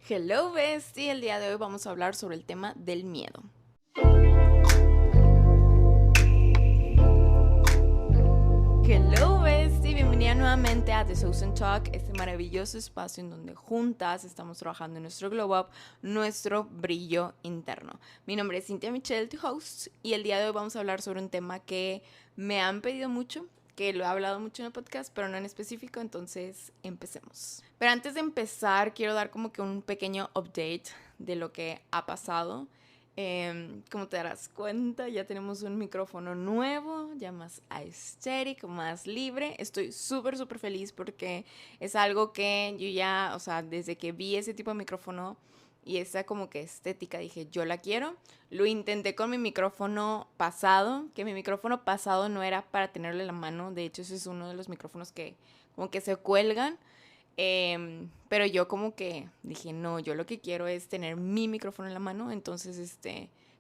Hello Bestie, el día de hoy vamos a hablar sobre el tema del miedo. Hello Bestie, bienvenida nuevamente a The Southern Talk, este maravilloso espacio en donde juntas estamos trabajando en nuestro glow up, nuestro brillo interno. Mi nombre es Cynthia Michelle, tu host, y el día de hoy vamos a hablar sobre un tema que me han pedido mucho, que lo he hablado mucho en el podcast, pero no en específico, entonces empecemos. Pero antes de empezar, quiero dar como que un pequeño update de lo que ha pasado. Como te darás cuenta, ya tenemos un micrófono nuevo, ya más aesthetic, más libre. Estoy súper feliz porque es algo que yo ya, o sea, desde que vi ese tipo de micrófono y esa como que estética, dije, yo la quiero. Lo intenté con mi micrófono pasado, que mi micrófono pasado no era para tenerlo en la mano. De hecho, ese es uno de los micrófonos que como que se cuelgan. Pero yo como que dije, no, yo lo que quiero es tener mi micrófono en la mano. Entonces,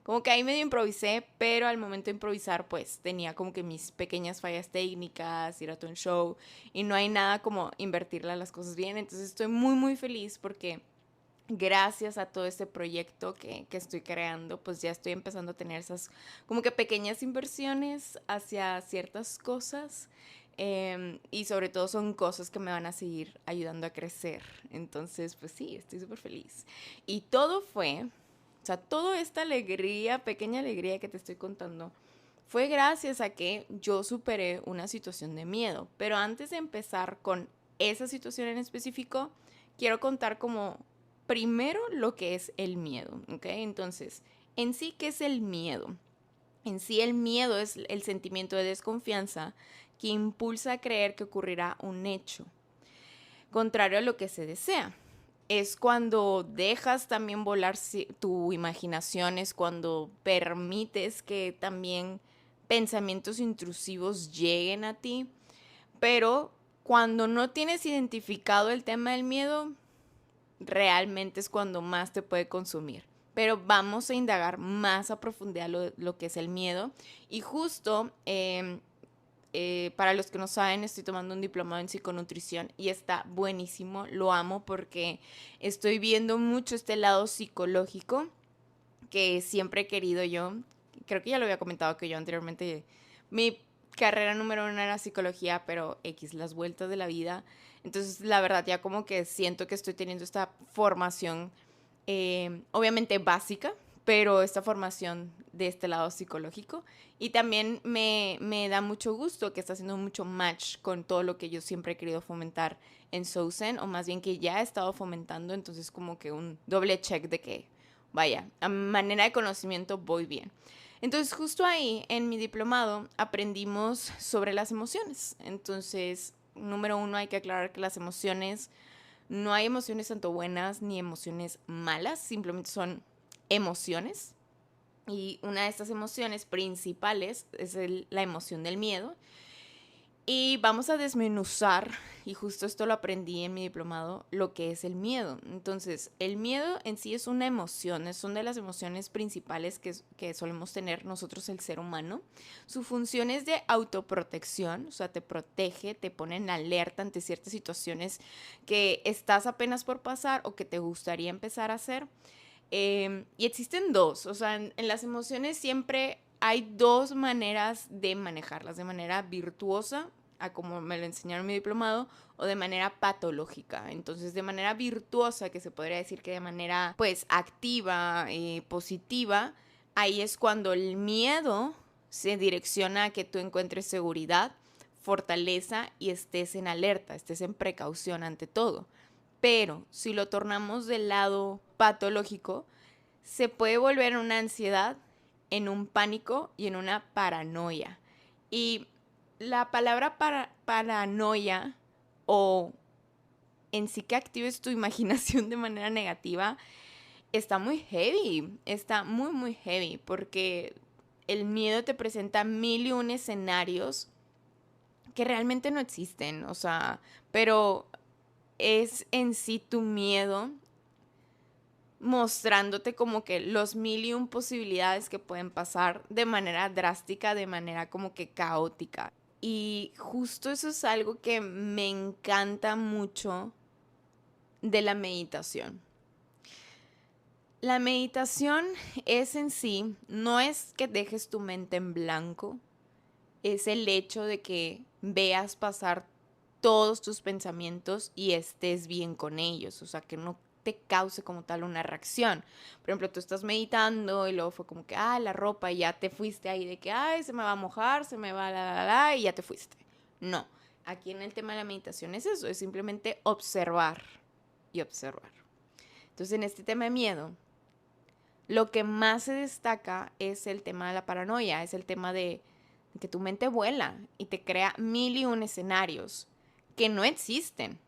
como que ahí medio improvisé, pero al momento de improvisar, pues tenía como que mis pequeñas fallas técnicas, ir a todo un show, y no hay nada como invertirle a las cosas bien. Entonces estoy muy feliz porque gracias a todo este proyecto que estoy creando, pues ya estoy empezando a tener esas como que pequeñas inversiones hacia ciertas cosas. Y sobre todo son cosas que me van a seguir ayudando a crecer. Entonces, pues sí, estoy súper feliz. Y todo fue, o sea, toda esta alegría, pequeña alegría que te estoy contando, fue gracias a que yo superé una situación de miedo. Pero antes de empezar con esa situación en específico, quiero contar como primero lo que es el miedo, ¿ok? Entonces, en sí, ¿qué es el miedo? En sí, el miedo es el sentimiento de desconfianza que impulsa a creer que ocurrirá un hecho, contrario a lo que se desea. Es cuando dejas también volar tu imaginación, es cuando permites que también pensamientos intrusivos lleguen a ti, pero cuando no tienes identificado el tema del miedo, realmente es cuando más te puede consumir. Pero vamos a indagar más a profundidad lo que es el miedo. Y justo, para los que no saben, estoy tomando un diplomado en psiconutrición y está buenísimo, lo amo porque estoy viendo mucho este lado psicológico que siempre he querido yo. Creo que ya lo había comentado que yo anteriormente, mi carrera número 1 era psicología, pero X, las vueltas de la vida. Entonces, la verdad, ya como que siento que estoy teniendo esta formación, obviamente básica, pero esta formación de este lado psicológico. Y también me da mucho gusto que está haciendo mucho match con todo lo que yo siempre he querido fomentar en Sousen, o más bien que ya he estado fomentando. Entonces, como que un doble check de que, vaya, a manera de conocimiento voy bien. Entonces, justo ahí, en mi diplomado, aprendimos sobre las emociones. Entonces, número 1, hay que aclarar que las emociones, no hay emociones tanto buenas ni emociones malas, simplemente son emociones. Y una de estas emociones principales es la emoción del miedo. Y vamos a desmenuzar, y justo esto lo aprendí en mi diplomado, lo que es el miedo. Entonces, el miedo en sí es una emoción, es una de las emociones principales que solemos tener nosotros, el ser humano. Su función es de autoprotección, o sea, te protege, te pone en alerta ante ciertas situaciones que estás apenas por pasar o que te gustaría empezar a hacer. Y existen dos, o sea, en las emociones siempre hay dos maneras de manejarlas, de manera virtuosa, a como me lo enseñaron en mi diplomado, o de manera patológica. Entonces, de manera virtuosa, que se podría decir que de manera, pues, activa, positiva, ahí es cuando el miedo se direcciona a que tú encuentres seguridad, fortaleza y estés en alerta, estés en precaución ante todo. Pero si lo tornamos del lado patológico, se puede volver una ansiedad, en un pánico y en una paranoia. Y la palabra paranoia, o en sí que actives tu imaginación de manera negativa, está muy heavy, está muy heavy, porque el miedo te presenta mil y un escenarios que realmente no existen, o sea, pero es en sí tu miedo mostrándote como que los mil y un posibilidades que pueden pasar de manera drástica, de manera como que caótica. Y justo eso es algo que me encanta mucho de la meditación. La meditación es en sí, no es que dejes tu mente en blanco, es el hecho de que veas pasar todos tus pensamientos y estés bien con ellos, o sea, que no te cause como tal una reacción. Por ejemplo, tú estás meditando y luego fue como que, la ropa y ya te fuiste ahí de que, se me va a mojar, se me va y ya te fuiste. No, aquí en el tema de la meditación es eso, es simplemente observar y observar. Entonces, en este tema de miedo, lo que más se destaca es el tema de la paranoia, es el tema de que tu mente vuela y te crea 1001 escenarios que no existen.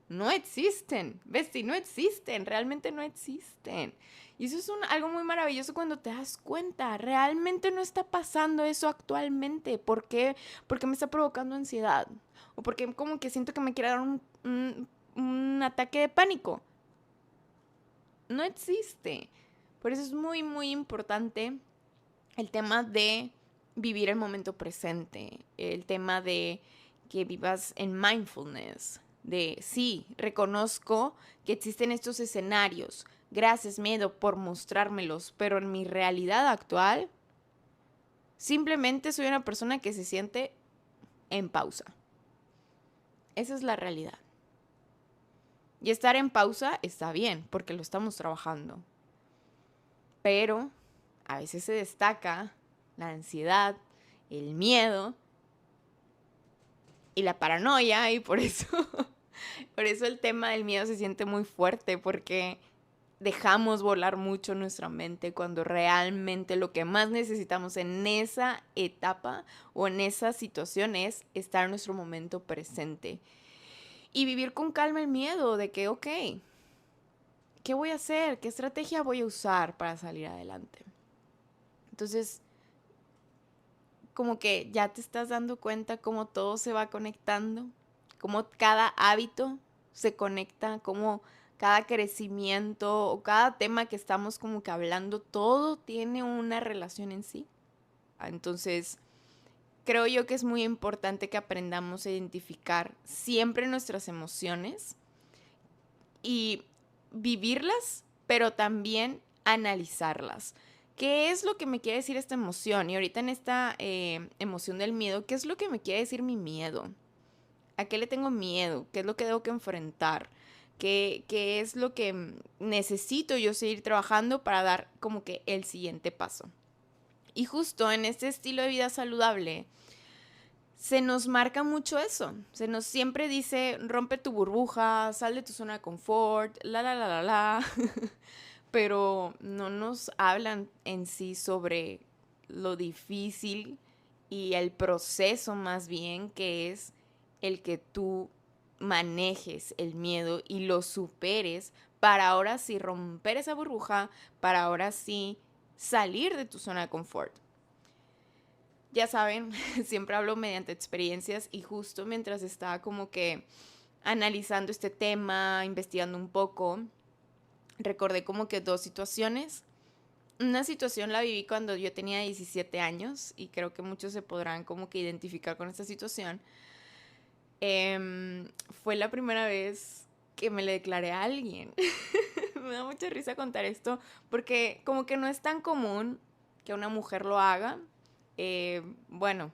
No existen, Besti, no existen, realmente no existen. Y eso es algo muy maravilloso cuando te das cuenta, realmente no está pasando eso actualmente. ¿Por qué? Porque me está provocando ansiedad. O porque como que siento que me quiere dar un ataque de pánico. No existe. Por eso es muy, muy importante el tema de vivir el momento presente, el tema de que vivas en mindfulness, de sí, reconozco que existen estos escenarios, gracias miedo por mostrármelos, pero en mi realidad actual, simplemente soy una persona que se siente en pausa. Esa es la realidad. Y estar en pausa está bien, porque lo estamos trabajando. Pero a veces se destaca la ansiedad, el miedo y la paranoia, y por eso el tema del miedo se siente muy fuerte, porque dejamos volar mucho nuestra mente cuando realmente lo que más necesitamos en esa etapa o en esa situación es estar en nuestro momento presente y vivir con calma el miedo de que, ok, ¿qué voy a hacer? ¿Qué estrategia voy a usar para salir adelante? Entonces, como que ya te estás dando cuenta cómo todo se va conectando, cómo cada hábito se conecta, cómo cada crecimiento o cada tema que estamos como que hablando, todo tiene una relación en sí. Entonces, creo yo que es muy importante que aprendamos a identificar siempre nuestras emociones y vivirlas, pero también analizarlas. ¿Qué es lo que me quiere decir esta emoción? Y ahorita en esta emoción del miedo, ¿qué es lo que me quiere decir mi miedo? ¿A qué le tengo miedo? ¿Qué es lo que tengo que enfrentar? ¿Qué es lo que necesito yo seguir trabajando para dar como que el siguiente paso? Y justo en este estilo de vida saludable, se nos marca mucho eso. Se nos siempre dice, rompe tu burbuja, sal de tu zona de confort, la. Pero no nos hablan en sí sobre lo difícil y el proceso más bien, que es el que tú manejes el miedo y lo superes para ahora sí romper esa burbuja, para ahora sí salir de tu zona de confort. Ya saben, siempre hablo mediante experiencias y justo mientras estaba como que analizando este tema, investigando un poco, recordé como que dos situaciones. Una situación la viví cuando yo tenía 17 años y creo que muchos se podrán como que identificar con esta situación. Fue la primera vez que me le declaré a alguien. Me da mucha risa contar esto porque como que no es tan común que una mujer lo haga. Bueno,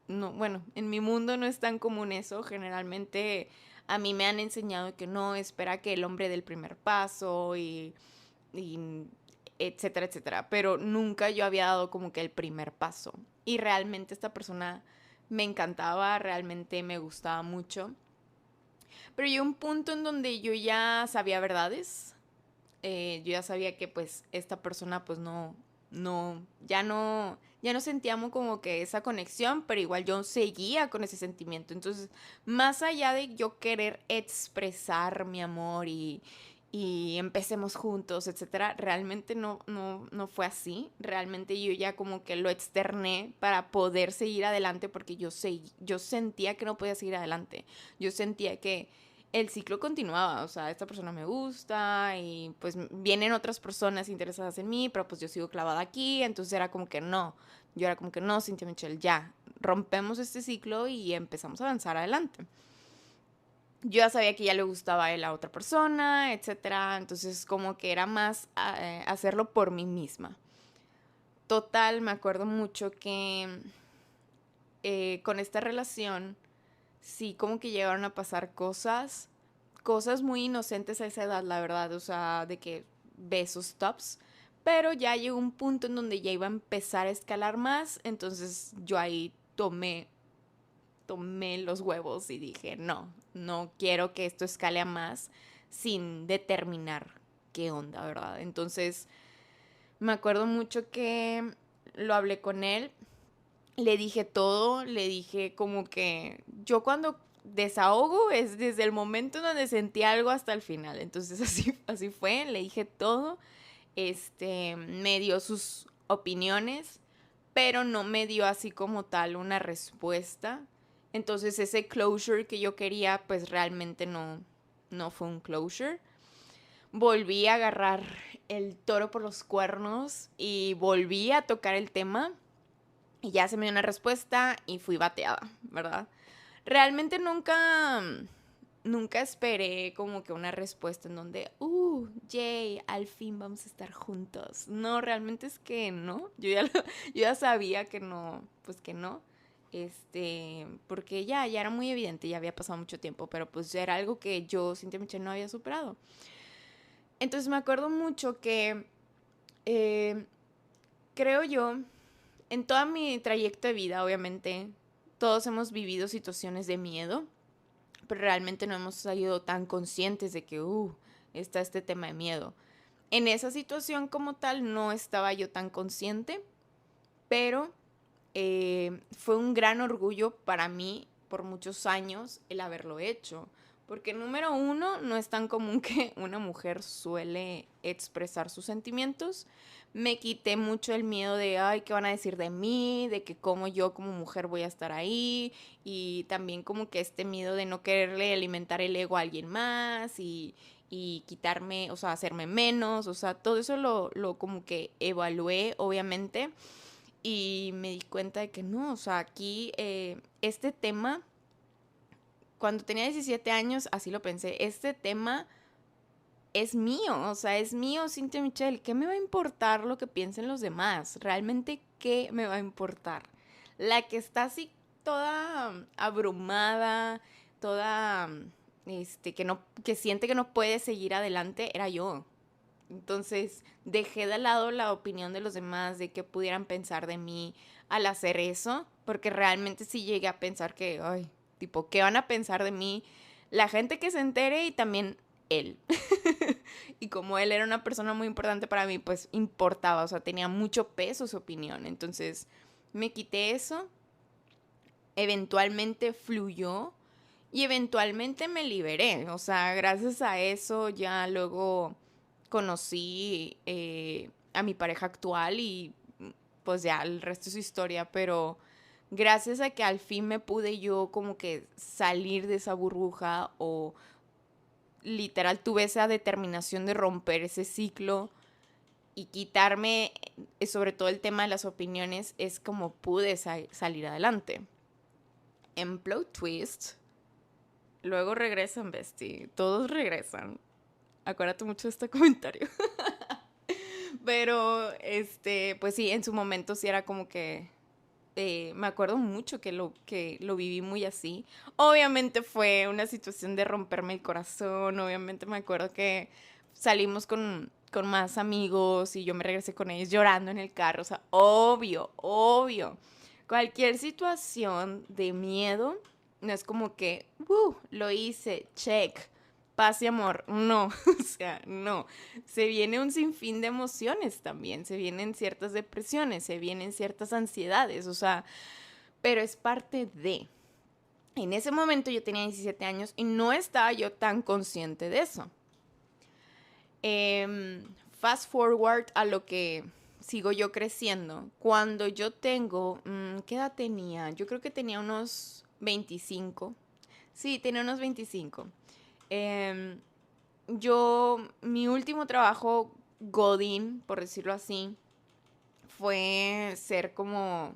no, bueno, en mi mundo no es tan común eso. Generalmente a mí me han enseñado que no, espera que el hombre dé el primer paso y etcétera, etcétera. Pero nunca yo había dado como que el primer paso. Y realmente esta persona me encantaba, realmente me gustaba mucho. Pero llegó un punto en donde yo ya sabía verdades. Yo ya sabía que pues esta persona pues ya no sentíamos como que esa conexión, pero igual yo seguía con ese sentimiento. Entonces, más allá de yo querer expresar mi amor y empecemos juntos, etcétera, realmente no fue así. Realmente yo ya como que lo externé para poder seguir adelante porque yo sentía que no podía seguir adelante. Yo sentía que el ciclo continuaba, o sea, esta persona me gusta y pues vienen otras personas interesadas en mí, pero pues yo sigo clavada aquí, entonces era como que no, yo era como que no, Cynthia Michelle, ya, rompemos este ciclo y empezamos a avanzar adelante. yo ya sabía que ya le gustaba a él a otra persona, etcétera. Entonces como que era más hacerlo por mí misma. Total, me acuerdo mucho que con esta relación sí como que llegaron a pasar cosas muy inocentes a esa edad, la verdad, o sea, de que besos tops, pero ya llegó un punto en donde ya iba a empezar a escalar más, entonces yo ahí tomé los huevos y dije, no, no quiero que esto escale a más sin determinar qué onda, ¿verdad? Entonces me acuerdo mucho que lo hablé con él, le dije todo, le dije como que yo cuando desahogo es desde el momento en donde sentí algo hasta el final. Entonces así fue, le dije todo, me dio sus opiniones, pero no me dio así como tal una respuesta. Entonces ese closure que yo quería pues realmente no fue un closure. Volví a agarrar el toro por los cuernos y volví a tocar el tema y ya se me dio una respuesta y fui bateada, ¿verdad? Realmente nunca esperé como que una respuesta en donde, yay, al fin vamos a estar juntos. No, realmente es que no. Yo ya sabía que no, pues que no. Porque ya era muy evidente, ya había pasado mucho tiempo, pero pues era algo que yo, Cintia Michelle, no había superado. Entonces me acuerdo mucho que, eh, creo yo, en toda mi trayecto de vida, obviamente, todos hemos vivido situaciones de miedo, pero realmente no hemos salido tan conscientes de que, está este tema de miedo. En esa situación como tal no estaba yo tan consciente, pero fue un gran orgullo para mí por muchos años el haberlo hecho. Porque número uno, no es tan común que una mujer suele expresar sus sentimientos. Me quité mucho el miedo de, ay, ¿qué van a decir de mí? De que cómo yo como mujer voy a estar ahí. Y también como que este miedo de no quererle alimentar el ego a alguien más y quitarme, o sea, hacerme menos. O sea, todo eso lo como que evalué, obviamente. Y me di cuenta de que no, o sea, aquí este tema, cuando tenía 17 años, así lo pensé, este tema es mío, o sea, es mío, Cintia Michelle, ¿qué me va a importar lo que piensen los demás? Realmente, ¿qué me va a importar? La que está así toda abrumada, toda, que siente que no puede seguir adelante, era yo. Entonces dejé de lado la opinión de los demás, de qué pudieran pensar de mí al hacer eso, porque realmente sí llegué a pensar que, ay, tipo, ¿qué van a pensar de mí? La gente que se entere y también él. Y como él era una persona muy importante para mí, pues importaba, o sea, tenía mucho peso su opinión. Entonces me quité eso, eventualmente fluyó y eventualmente me liberé. O sea, gracias a eso ya luego conocí a mi pareja actual y pues ya el resto es historia, pero gracias a que al fin me pude yo como que salir de esa burbuja o literal tuve esa determinación de romper ese ciclo y quitarme sobre todo el tema de las opiniones, es como pude salir adelante. En Plot Twist, luego regresan, bestie, todos regresan. Acuérdate mucho de este comentario. Pero, pues sí, en su momento sí era como que me acuerdo mucho que lo viví muy así. Obviamente fue una situación de romperme el corazón. Obviamente me acuerdo que salimos con más amigos y yo me regresé con ellos llorando en el carro. O sea, obvio. Cualquier situación de miedo no es como que, lo hice, check, paz y amor. No, o sea, no. Se viene un sinfín de emociones también, se vienen ciertas depresiones, se vienen ciertas ansiedades, o sea, pero es parte de. En ese momento yo tenía 17 años y no estaba yo tan consciente de eso. Fast forward a lo que sigo yo creciendo. Cuando yo tengo, ¿qué edad tenía? Yo creo que tenía unos 25. Sí, tenía unos 25. Mi último trabajo, Godín, por decirlo así, fue ser como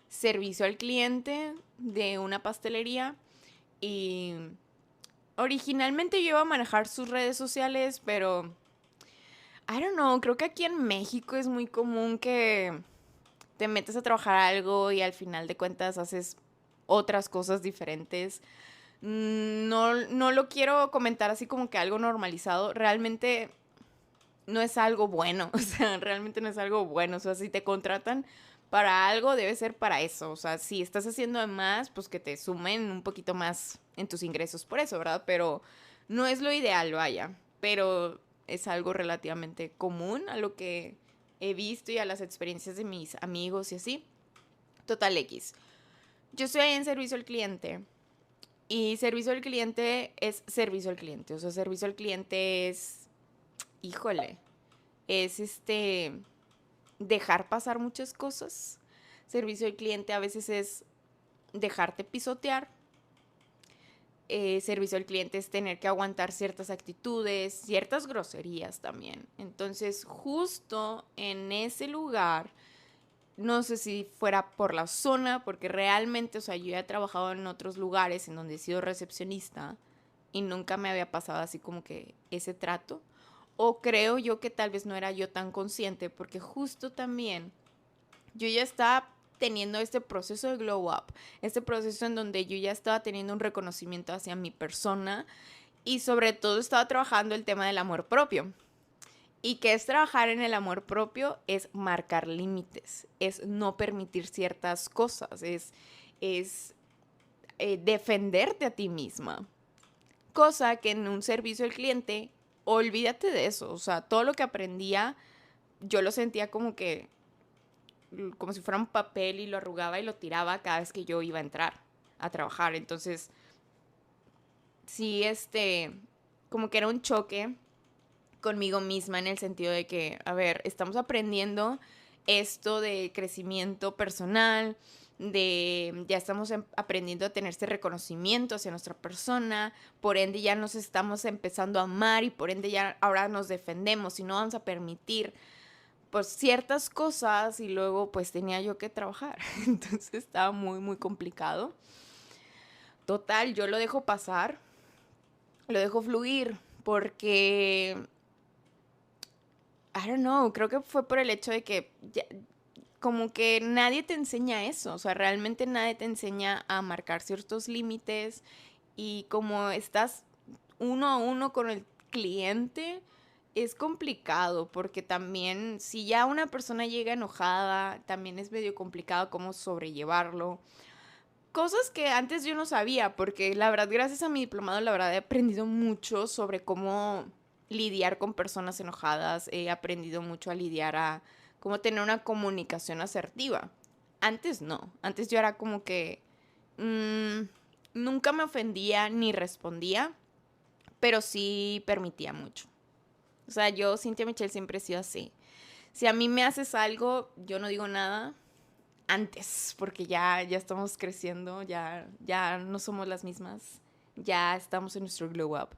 servicio al cliente de una pastelería y originalmente yo iba a manejar sus redes sociales, pero I don't know, creo que aquí en México es muy común que te metes a trabajar algo y al final de cuentas haces otras cosas diferentes. No lo quiero comentar así como que algo normalizado. Realmente no es algo bueno. O sea, realmente no es algo bueno. O sea, si te contratan para algo, debe ser para eso. O sea, si estás haciendo de más, pues que te sumen un poquito más en tus ingresos por eso, ¿verdad? Pero no es lo ideal, vaya. Pero es algo relativamente común a lo que he visto y a las experiencias de mis amigos y así. Total X. Yo estoy ahí en servicio al cliente. Y servicio al cliente es servicio al cliente. O sea, servicio al cliente es, híjole, es dejar pasar muchas cosas. Servicio al cliente a veces es dejarte pisotear. Servicio al cliente es tener que aguantar ciertas actitudes, ciertas groserías también. Entonces, justo en ese lugar, no sé si fuera por la zona, porque realmente, o sea, yo ya he trabajado en otros lugares en donde he sido recepcionista y nunca me había pasado así como que ese trato. O creo yo que tal vez no era yo tan consciente, porque justo también yo ya estaba teniendo este proceso de glow up, este proceso en donde yo ya estaba teniendo un reconocimiento hacia mi persona y sobre todo estaba trabajando el tema del amor propio. Y que es trabajar en el amor propio es marcar límites, es no permitir ciertas cosas, es defenderte a ti misma. Cosa que en un servicio al cliente, olvídate de eso. O sea, todo lo que aprendía, yo lo sentía como si fuera un papel y lo arrugaba y lo tiraba cada vez que yo iba a entrar a trabajar. Entonces, sí, como que era un choque conmigo misma en el sentido de que, a ver, estamos aprendiendo esto de crecimiento personal, ya estamos aprendiendo a tener este reconocimiento hacia nuestra persona, por ende ya nos estamos empezando a amar y por ende ya ahora nos defendemos y no vamos a permitir pues ciertas cosas y luego pues tenía yo que trabajar, entonces estaba muy muy complicado. Total, yo lo dejo pasar, lo dejo fluir porque I don't know, creo que fue por el hecho de que como que nadie te enseña eso, o sea, realmente nadie te enseña a marcar ciertos límites y como estás uno a uno con el cliente, es complicado porque también si ya una persona llega enojada, también es medio complicado cómo sobrellevarlo. Cosas que antes yo no sabía, porque la verdad, gracias a mi diplomado, la verdad he aprendido mucho sobre cómo lidiar con personas enojadas, he aprendido mucho a lidiar a cómo tener una comunicación asertiva. Antes no, antes yo era como que mmm, nunca me ofendía ni respondía, pero sí permitía mucho. O sea, yo, Cynthia Michelle, siempre he sido así. Si a mí me haces algo, yo no digo nada antes, porque ya estamos creciendo, ya no somos las mismas, ya estamos en nuestro glow up.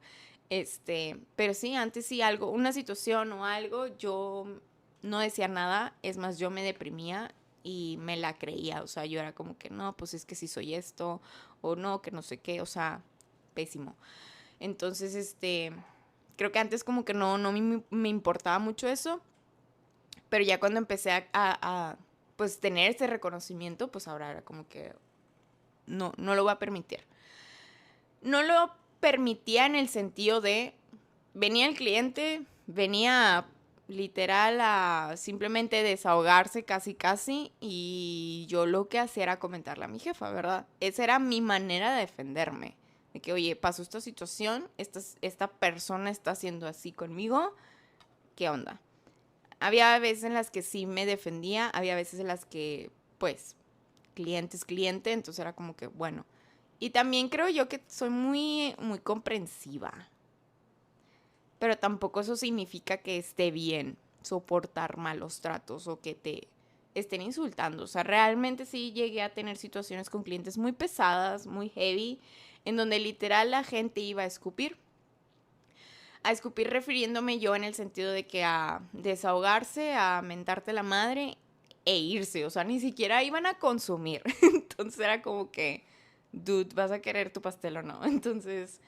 Pero sí, antes sí algo, una situación o algo, yo no decía nada, es más, yo me deprimía y me la creía, o sea, yo era como que no, pues es que sí soy esto, o no, que no sé qué, o sea, pésimo. Entonces, creo que antes como que no me importaba mucho eso, pero ya cuando empecé a pues tener ese reconocimiento, pues ahora era como que no lo voy a permitir. No lo permitía en el sentido de, venía el cliente, venía literal a simplemente desahogarse casi y yo lo que hacía era comentarle a mi jefa, ¿verdad? Esa era mi manera de defenderme. De que, oye, pasó esta situación, esta persona está haciendo así conmigo, ¿qué onda? Había veces en las que sí me defendía, había veces en las que, pues, cliente es cliente, entonces era como que, bueno. Y también creo yo que soy muy, muy comprensiva. Pero tampoco eso significa que esté bien soportar malos tratos o que te estén insultando. O sea, realmente sí llegué a tener situaciones con clientes muy pesadas, muy heavy, en donde literal la gente iba a escupir. A escupir refiriéndome yo en el sentido de que a desahogarse, a mentarte la madre e irse. O sea, ni siquiera iban a consumir. Entonces era como que, dude, ¿vas a querer tu pastel o no? Entonces,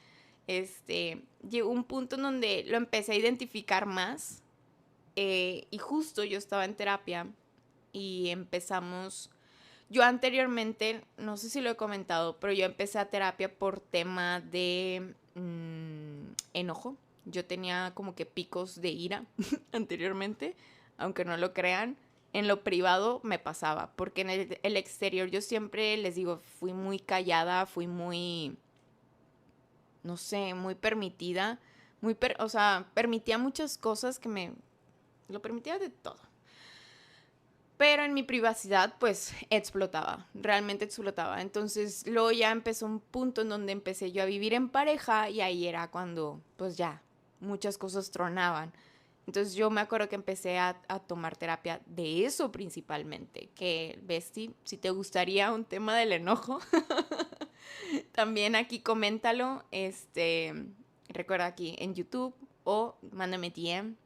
llegó un punto en donde lo empecé a identificar más. Y justo yo estaba en terapia y empezamos. Yo anteriormente, no sé si lo he comentado, pero yo empecé a terapia por tema de enojo. Yo tenía como que picos de ira anteriormente, aunque no lo crean. En lo privado me pasaba, porque en el exterior yo siempre les digo, fui muy callada, fui muy, no sé, muy permitida, o sea, permitía muchas cosas lo permitía de todo. Pero en mi privacidad, pues, explotaba, realmente explotaba. Entonces, luego ya empezó un punto en donde empecé yo a vivir en pareja y ahí era cuando, pues ya, muchas cosas tronaban. Entonces, yo me acuerdo que empecé a tomar terapia de eso principalmente. Que, Besti, si te gustaría un tema del enojo, también aquí coméntalo, recuerda aquí en YouTube o mándame DM.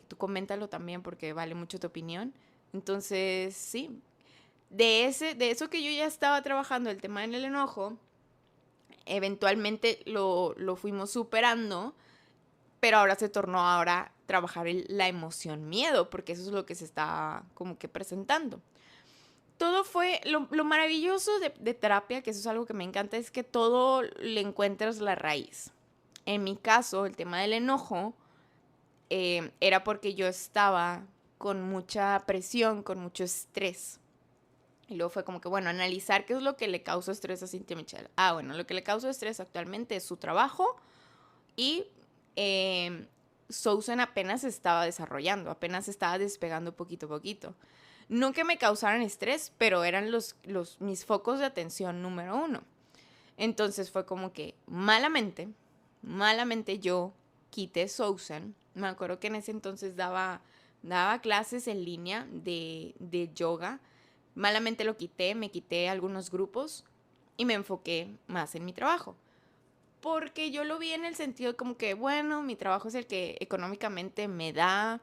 Tú coméntalo también porque vale mucho tu opinión. Entonces, sí, de eso que yo ya estaba trabajando, el tema del enojo, eventualmente lo fuimos superando, pero ahora se tornó ahora trabajar la emoción miedo, porque eso es lo que se está como que presentando. Todo fue, lo maravilloso de terapia, que eso es algo que me encanta, es que todo le encuentras la raíz. En mi caso, el tema del enojo, era porque yo estaba con mucha presión, con mucho estrés. Y luego fue como que, bueno, analizar qué es lo que le causa estrés a Cynthia Michelle. Bueno, lo que le causa estrés actualmente es su trabajo y Sousan apenas estaba desarrollando, apenas estaba despegando poquito a poquito. No que me causaran estrés, pero eran mis focos de atención número uno. Entonces fue como que malamente yo quité Sousan. Me acuerdo que en ese entonces daba clases en línea de yoga. Malamente lo quité, me quité algunos grupos y me enfoqué más en mi trabajo. Porque yo lo vi en el sentido como que, bueno, mi trabajo es el que económicamente me da,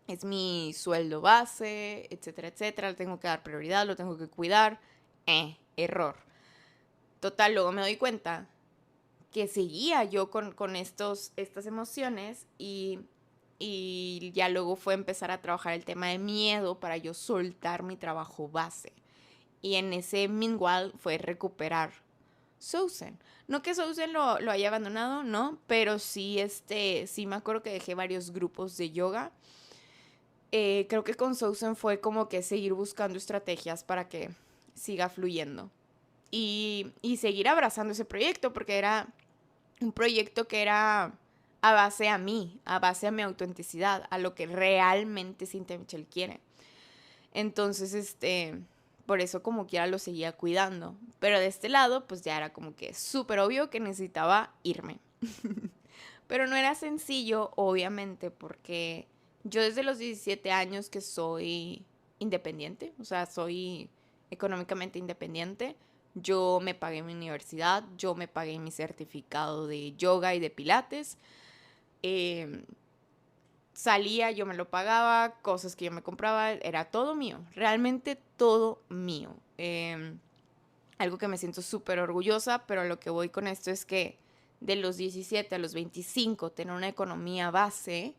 es mi sueldo base, etcétera, etcétera. Le tengo que dar prioridad, lo tengo que cuidar. Error. Total, luego me doy cuenta que seguía yo con estas emociones y ya luego fue empezar a trabajar el tema de miedo para yo soltar mi trabajo base. Y en ese meanwhile fue recuperar Sousan. No que Sousan lo haya abandonado, no, pero sí, sí me acuerdo que dejé varios grupos de yoga. Creo que con Sousan fue como que seguir buscando estrategias para que siga fluyendo. Y seguir abrazando ese proyecto, porque era un proyecto que era a base a mí, a base a mi autenticidad, a lo que realmente Cynthia Michelle quiere. Entonces, por eso como quiera lo seguía cuidando. Pero de este lado, pues ya era como que súper obvio que necesitaba irme. Pero no era sencillo, obviamente, porque yo desde los 17 años que soy independiente, o sea, soy económicamente independiente. Yo me pagué mi universidad, yo me pagué mi certificado de yoga y de pilates. Eh, Salía, yo me lo pagaba, cosas que yo me compraba, era todo mío, realmente todo mío. Algo que me siento súper orgullosa, pero lo que voy con esto es que de los 17 a los 25 tener una economía base,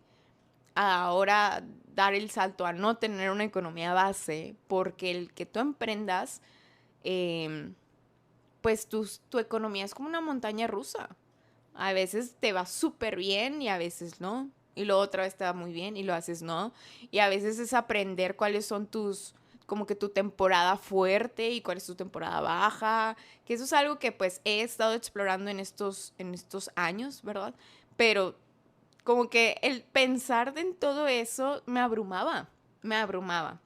a ahora dar el salto a no tener una economía base, porque el que tú emprendas, pues tu economía es como una montaña rusa. A veces te va súper bien y a veces no. Y luego otra vez te va muy bien y lo haces no. Y a veces es aprender cuáles son como que tu temporada fuerte y cuál es tu temporada baja. Que eso es algo que pues he estado explorando en estos años, ¿verdad? Pero como que el pensar en todo eso me abrumaba, me abrumaba.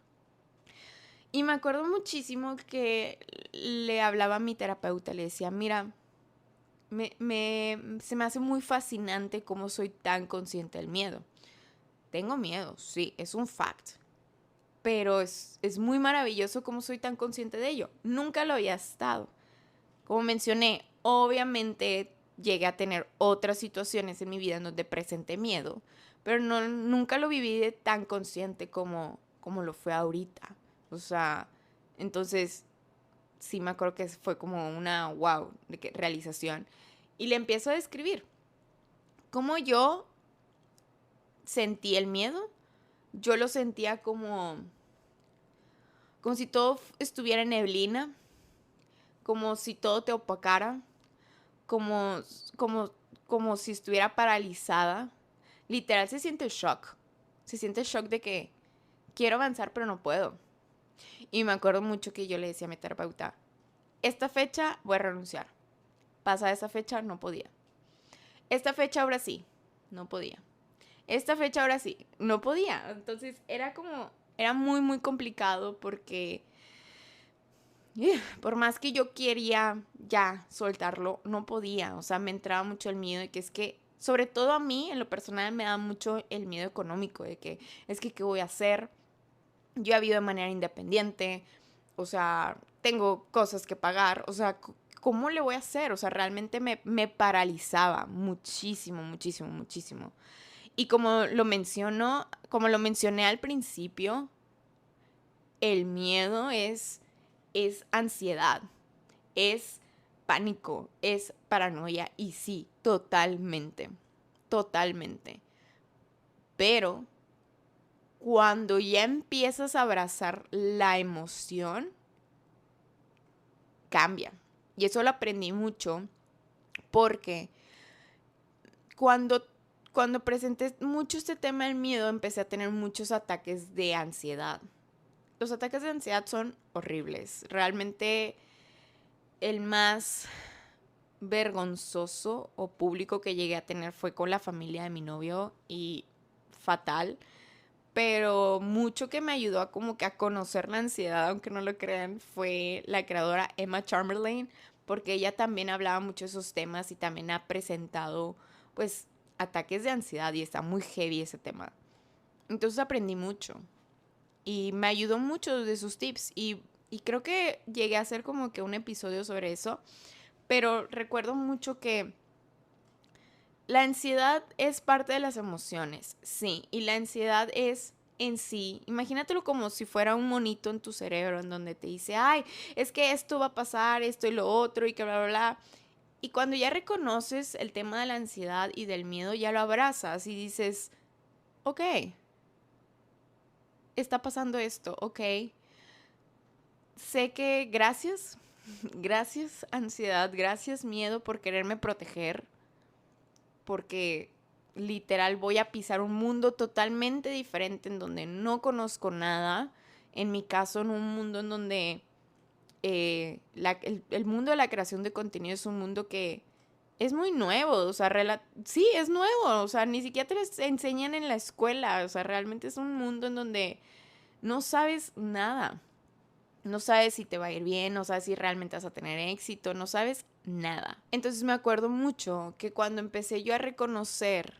Y me acuerdo muchísimo que le hablaba a mi terapeuta, le decía, mira, se me hace muy fascinante cómo soy tan consciente del miedo. Tengo miedo, sí, es un fact. Pero es muy maravilloso cómo soy tan consciente de ello. Nunca lo había estado. Como mencioné, obviamente llegué a tener otras situaciones en mi vida en donde presenté miedo, pero nunca lo viví de tan consciente como lo fue ahorita. O sea, entonces sí me acuerdo que fue como una wow realización. Y le empiezo a describir cómo yo sentí el miedo. Yo lo sentía como si todo estuviera en neblina, como si todo te opacara, como, como, como si estuviera paralizada. Literal se siente shock. Se siente shock de que quiero avanzar pero no puedo. Y me acuerdo mucho que yo le decía a mi terapeuta, esta fecha voy a renunciar. Pasada esa fecha no podía. Esta fecha ahora sí, no podía. Esta fecha ahora sí, no podía. Entonces era muy, muy complicado porque por más que yo quería ya soltarlo, no podía. O sea, me entraba mucho el miedo de que es que, sobre todo a mí, en lo personal, me da mucho el miedo económico, de que es que, ¿qué voy a hacer? Yo he vivido de manera independiente, o sea, tengo cosas que pagar, o sea, ¿cómo le voy a hacer? O sea, realmente me paralizaba muchísimo, muchísimo, muchísimo. Y como lo mencioné al principio, el miedo es ansiedad, es pánico, es paranoia y sí, totalmente, totalmente. Pero cuando ya empiezas a abrazar la emoción, cambia. Y eso lo aprendí mucho porque cuando, cuando presenté mucho este tema del miedo, empecé a tener muchos ataques de ansiedad. Los ataques de ansiedad son horribles. Realmente el más vergonzoso o público que llegué a tener fue con la familia de mi novio y fatal. Pero mucho que me ayudó a como que a conocer la ansiedad, aunque no lo crean, fue la creadora Emma Chamberlain, porque ella también hablaba mucho de esos temas y también ha presentado pues ataques de ansiedad y está muy heavy ese tema. Entonces aprendí mucho y me ayudó mucho de sus tips y creo que llegué a hacer como que un episodio sobre eso, pero recuerdo mucho que la ansiedad es parte de las emociones, sí, y la ansiedad es en sí, imagínatelo como si fuera un monito en tu cerebro en donde te dice, ay, es que esto va a pasar, esto y lo otro y que bla, bla, bla. Y cuando ya reconoces el tema de la ansiedad y del miedo, ya lo abrazas y dices, ok, está pasando esto, ok, sé que gracias, gracias ansiedad, gracias miedo por quererme proteger, porque literal voy a pisar un mundo totalmente diferente en donde no conozco nada. En mi caso, en un mundo en donde el mundo de la creación de contenido es un mundo que es muy nuevo, o sea, sí, es nuevo, o sea, ni siquiera te lo enseñan en la escuela, o sea, realmente es un mundo en donde no sabes nada. No sabes si te va a ir bien, no sabes si realmente vas a tener éxito, no sabes nada. Entonces me acuerdo mucho que cuando empecé yo a reconocer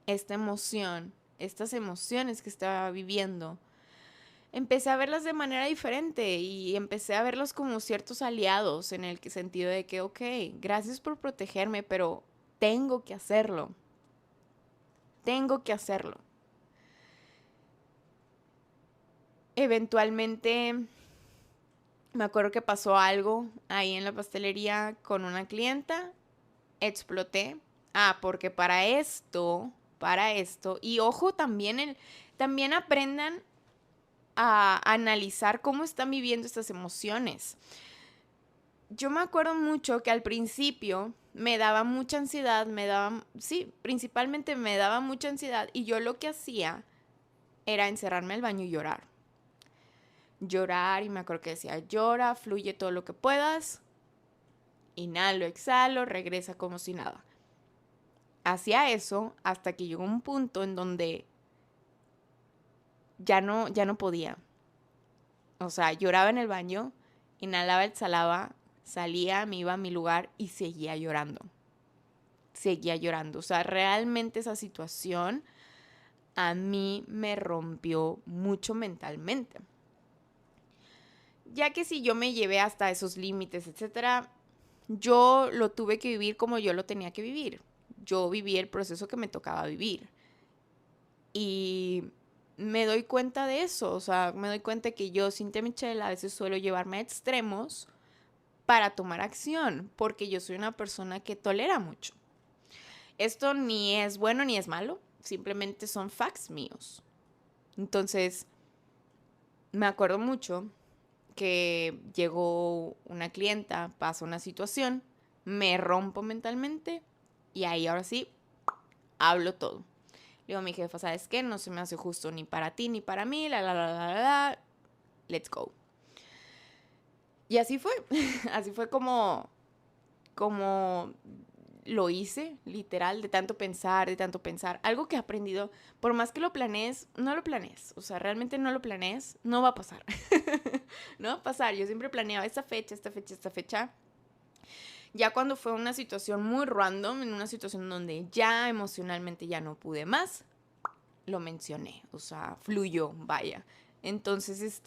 esta emoción, estas emociones que estaba viviendo, empecé a verlas de manera diferente y empecé a verlos como ciertos aliados en el sentido de que, ok, gracias por protegerme, pero tengo que hacerlo. Tengo que hacerlo. Eventualmente me acuerdo que pasó algo ahí en la pastelería con una clienta, exploté. Ah, porque para esto, y ojo, también aprendan a analizar cómo están viviendo estas emociones. Yo me acuerdo mucho que al principio me daba mucha ansiedad, sí, principalmente me daba mucha ansiedad y yo lo que hacía era encerrarme al baño y llorar. Llorar y me acuerdo que decía, llora, fluye todo lo que puedas, inhalo, exhalo, regresa como si nada. Hacía eso hasta que llegó un punto en donde ya no podía. O sea, lloraba en el baño, inhalaba, exhalaba, salía, me iba a mi lugar y seguía llorando. Seguía llorando. O sea, realmente esa situación a mí me rompió mucho mentalmente. Ya que si yo me llevé hasta esos límites, etcétera, yo lo tuve que vivir como yo lo tenía que vivir. Yo viví el proceso que me tocaba vivir. Y me doy cuenta de eso, o sea, me doy cuenta que yo, Cynthia Michelle, a veces suelo llevarme a extremos para tomar acción, porque yo soy una persona que tolera mucho. Esto ni es bueno ni es malo, simplemente son facts míos. Entonces, me acuerdo mucho que llegó una clienta, pasa una situación, me rompo mentalmente y ahí ahora sí hablo todo. Le digo a mi jefa, ¿sabes qué? No se me hace justo ni para ti ni para mí, let's go. Y así fue, así fue como lo hice, literal, de tanto pensar. Algo que he aprendido, por más que lo planees, no lo planees. O sea, realmente no lo planees, no va a pasar. No va a pasar. Yo siempre planeaba esta fecha. Ya cuando fue una situación muy random, en una situación donde ya emocionalmente ya no pude más, lo mencioné. O sea, fluyó, vaya. Entonces,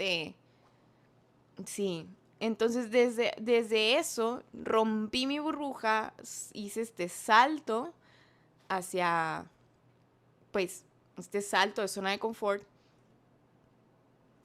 sí. Entonces, desde eso, rompí mi burbuja, hice este salto hacia, pues, este salto de zona de confort.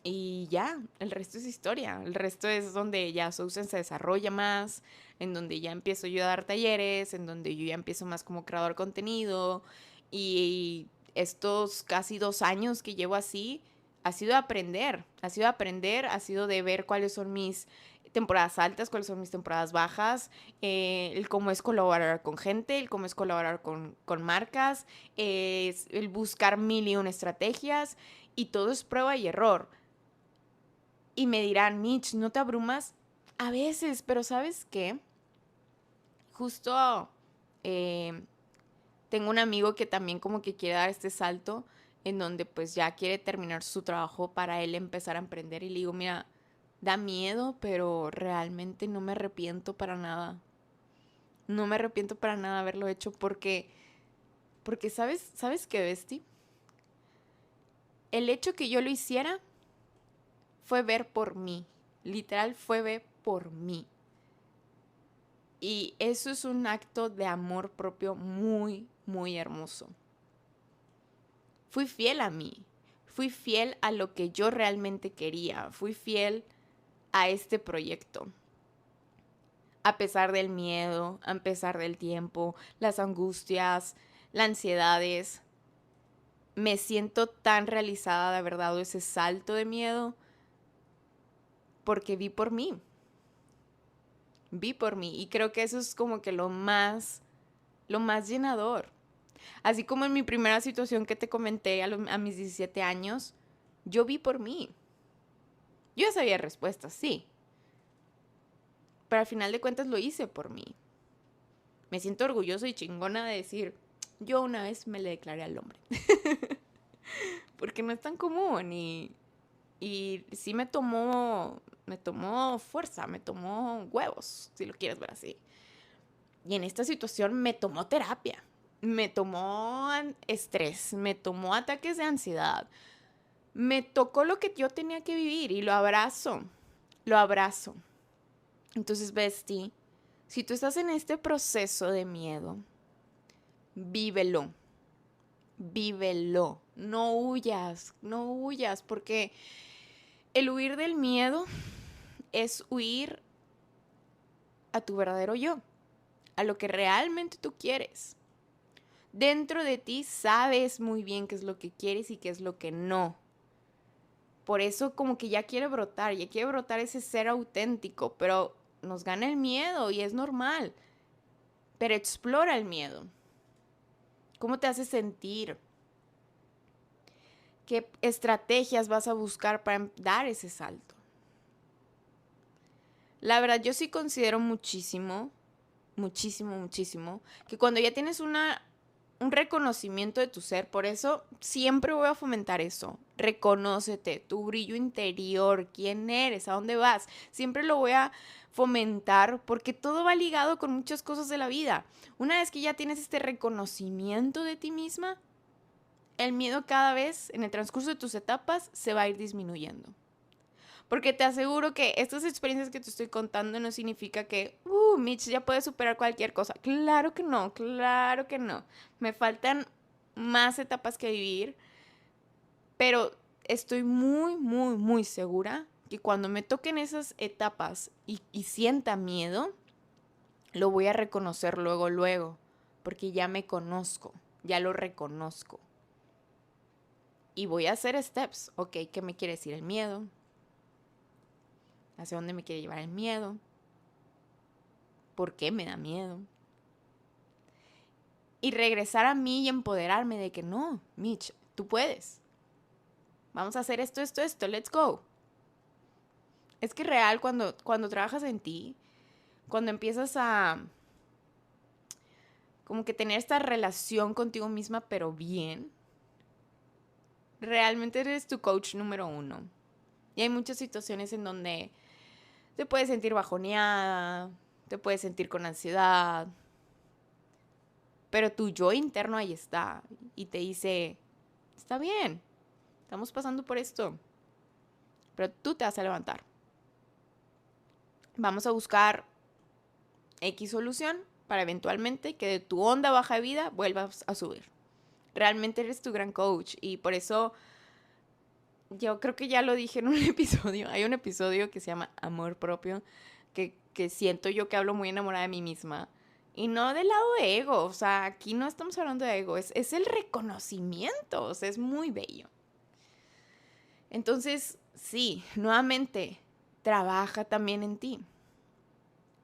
Y ya, el resto es historia. El resto es donde ya Sousen se desarrolla más, en donde ya empiezo yo a dar talleres, en donde yo ya empiezo más como creador de contenido. Y estos casi 2 años que llevo así, ha sido aprender, ha sido de ver cuáles son mis temporadas altas, cuáles son mis temporadas bajas, el cómo es colaborar con gente, el cómo es colaborar con marcas, el buscar 1001 estrategias, y todo es prueba y error. Y me dirán, Mitch, ¿no te abrumas? A veces, pero ¿sabes qué? Justo tengo un amigo que también como que quiere dar este salto en donde pues ya quiere terminar su trabajo para él empezar a emprender, y le digo, mira, da miedo, pero realmente no me arrepiento para nada. No me arrepiento para nada haberlo hecho porque ¿sabes qué, Besti? El hecho que yo lo hiciera fue ver por mí. Literal fue ver por mí. Y eso es un acto de amor propio muy, muy hermoso. Fui fiel a mí. Fui fiel a lo que yo realmente quería. Fui fiel a este proyecto. A pesar del miedo, a pesar del tiempo, las angustias, las ansiedades. Me siento tan realizada de haber dado ese salto de miedo porque vi por mí. Vi por mí, y creo que eso es como que lo más llenador. Así como en mi primera situación que te comenté a mis 17 años, yo vi por mí. Yo ya sabía respuestas, sí, pero al final de cuentas lo hice por mí. Me siento orgulloso y chingona de decir, yo una vez me le declaré al hombre. Porque no es tan común, y sí me tomó fuerza, me tomó huevos, si lo quieres ver así. Y en esta situación me tomó terapia, me tomó estrés, me tomó ataques de ansiedad, me tocó lo que yo tenía que vivir y lo abrazo. Entonces, Besti, si tú estás en este proceso de miedo, vívelo, no huyas, porque el huir del miedo es huir a tu verdadero yo, a lo que realmente tú quieres. Dentro de ti sabes muy bien qué es lo que quieres y qué es lo que no. Por eso como que ya quiere brotar ese ser auténtico, pero nos gana el miedo y es normal. Pero explora el miedo. ¿Cómo te hace sentir? ¿Qué estrategias vas a buscar para dar ese salto? La verdad, yo sí considero muchísimo, que cuando ya tienes un reconocimiento de tu ser, por eso siempre voy a fomentar eso. Reconócete, tu brillo interior, quién eres, a dónde vas. Siempre lo voy a fomentar porque todo va ligado con muchas cosas de la vida. Una vez que ya tienes este reconocimiento de ti misma, el miedo cada vez en el transcurso de tus etapas se va a ir disminuyendo. Porque te aseguro que estas experiencias que te estoy contando no significa que, Mitch ya puede superar cualquier cosa. Claro que no. Me faltan más etapas que vivir, pero estoy muy, muy, muy segura que cuando me toquen esas etapas y sienta miedo, lo voy a reconocer luego, luego, porque ya me conozco, ya lo reconozco. Y voy a hacer steps. Ok, ¿qué me quiere decir el miedo? ¿Hacia dónde me quiere llevar el miedo? ¿Por qué me da miedo? Y regresar a mí y empoderarme de que no, Mitch, tú puedes. Vamos a hacer esto, let's go. Es que real, cuando trabajas en ti, cuando empiezas a como que tener esta relación contigo misma, pero bien, realmente eres tu coach número 1. Y hay muchas situaciones en donde te puedes sentir bajoneada, te puedes sentir con ansiedad, pero tu yo interno ahí está y te dice, está bien, estamos pasando por esto, pero tú te vas a levantar. Vamos a buscar X solución para eventualmente que de tu onda baja de vida vuelvas a subir. Realmente eres tu gran coach y por eso yo creo que ya lo dije en un episodio. Hay un episodio que se llama Amor Propio que siento yo que hablo muy enamorada de mí misma. Y no del lado de ego, o sea, aquí no estamos hablando de ego, es el reconocimiento, o sea, es muy bello. Entonces, sí, nuevamente, trabaja también en ti.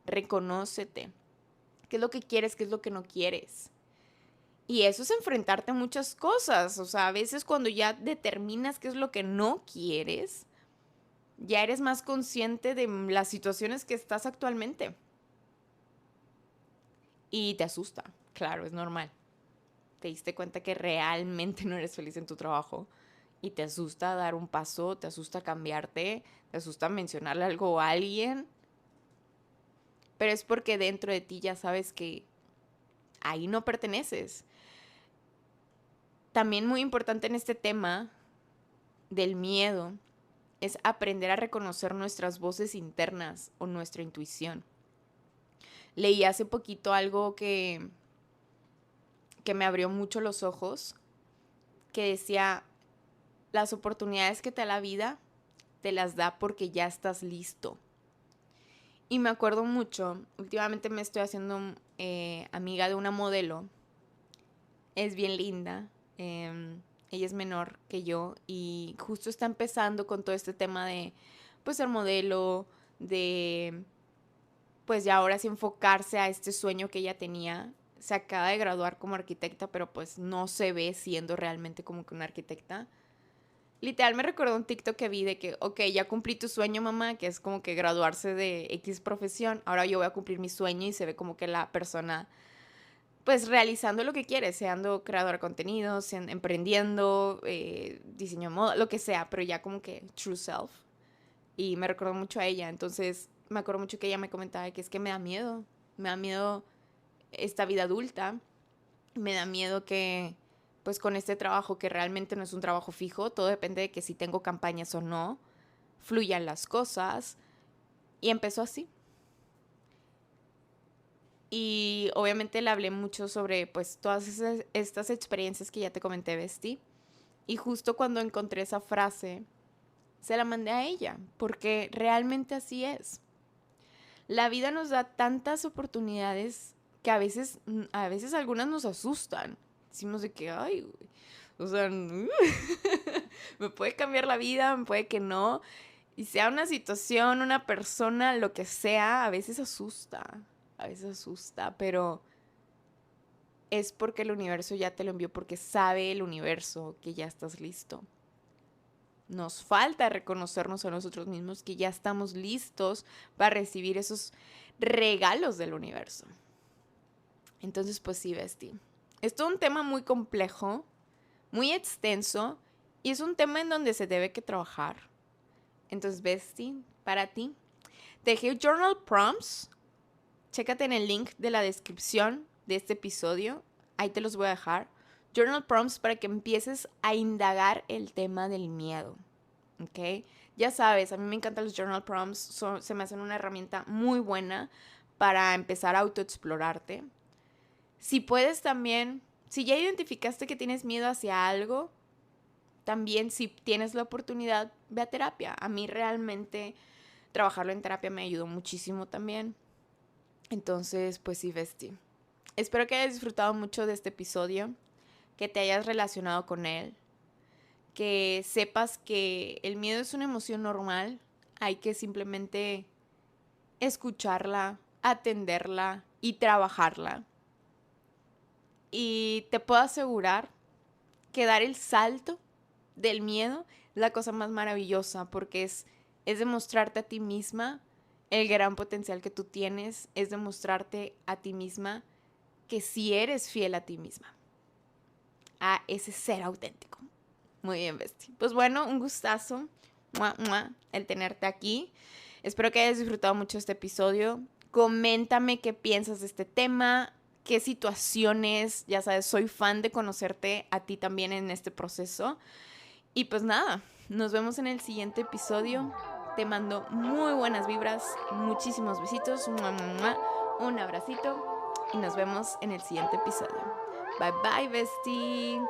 Reconócete. ¿Qué es lo que quieres? ¿Qué es lo que no quieres? Y eso es enfrentarte a muchas cosas. O sea, a veces cuando ya determinas qué es lo que no quieres, ya eres más consciente de las situaciones que estás actualmente. Y te asusta. Claro, es normal. Te diste cuenta que realmente no eres feliz en tu trabajo. Y te asusta dar un paso, te asusta cambiarte, te asusta mencionarle algo a alguien. Pero es porque dentro de ti ya sabes que ahí no perteneces. También muy importante en este tema del miedo es aprender a reconocer nuestras voces internas o nuestra intuición. Leí hace poquito algo que me abrió mucho los ojos, que decía, las oportunidades que te da la vida, te las da porque ya estás listo. Y me acuerdo mucho, últimamente me estoy haciendo amiga de una modelo, es bien linda, ella es menor que yo y justo está empezando con todo este tema de, pues, ser modelo, de, pues, ya ahora sí enfocarse a este sueño que ella tenía. Se acaba de graduar como arquitecta, pero pues no se ve siendo realmente como que una arquitecta. Literal me recordó un TikTok que vi de que, ok, ya cumplí tu sueño, mamá, que es como que graduarse de X profesión. Ahora yo voy a cumplir mi sueño y se ve como que la persona pues realizando lo que quiere, seando creador de contenido, emprendiendo, diseño de moda, lo que sea, pero ya como que true self. Y me recordó mucho a ella, entonces me acuerdo mucho que ella me comentaba que es que me da miedo esta vida adulta, me da miedo que pues con este trabajo que realmente no es un trabajo fijo, todo depende de que si tengo campañas o no, fluyan las cosas. Y empezó así. Y obviamente le hablé mucho sobre pues todas estas experiencias que ya te comenté, Besti. Y justo cuando encontré esa frase, se la mandé a ella, porque realmente así es. La vida nos da tantas oportunidades que a veces algunas nos asustan. Decimos de que, ay, güey, o sea, me puede cambiar la vida, me puede que no. Y sea una situación, una persona, lo que sea, a veces asusta. A veces asusta, pero es porque el universo ya te lo envió, porque sabe el universo que ya estás listo. Nos falta reconocernos a nosotros mismos que ya estamos listos para recibir esos regalos del universo. Entonces, pues sí, Besti. Es todo un tema muy complejo, muy extenso, y es un tema en donde se debe que trabajar. Entonces, Besti, para ti, te dejé journal prompts. Chécate en el link de la descripción de este episodio. Ahí te los voy a dejar. Journal prompts para que empieces a indagar el tema del miedo. ¿Ok? Ya sabes, a mí me encantan los journal prompts. Se me hacen una herramienta muy buena para empezar a autoexplorarte. Si puedes también, si ya identificaste que tienes miedo hacia algo, también si tienes la oportunidad, ve a terapia. A mí realmente trabajarlo en terapia me ayudó muchísimo también. Entonces, pues sí, bestie. Espero que hayas disfrutado mucho de este episodio, que te hayas relacionado con él, que sepas que el miedo es una emoción normal, hay que simplemente escucharla, atenderla y trabajarla. Y te puedo asegurar que dar el salto del miedo es la cosa más maravillosa, porque es demostrarte a ti misma el gran potencial que tú tienes, es demostrarte a ti misma que sí eres fiel a ti misma, a ese ser auténtico. Muy bien, Bestie. Pues bueno, un gustazo el tenerte aquí. Espero que hayas disfrutado mucho este episodio. Coméntame qué piensas de este tema, qué situaciones, ya sabes, soy fan de conocerte a ti también en este proceso. Y pues nada, nos vemos en el siguiente episodio. Te mando muy buenas vibras, muchísimos besitos, un abracito y nos vemos en el siguiente episodio. Bye bye, bestie.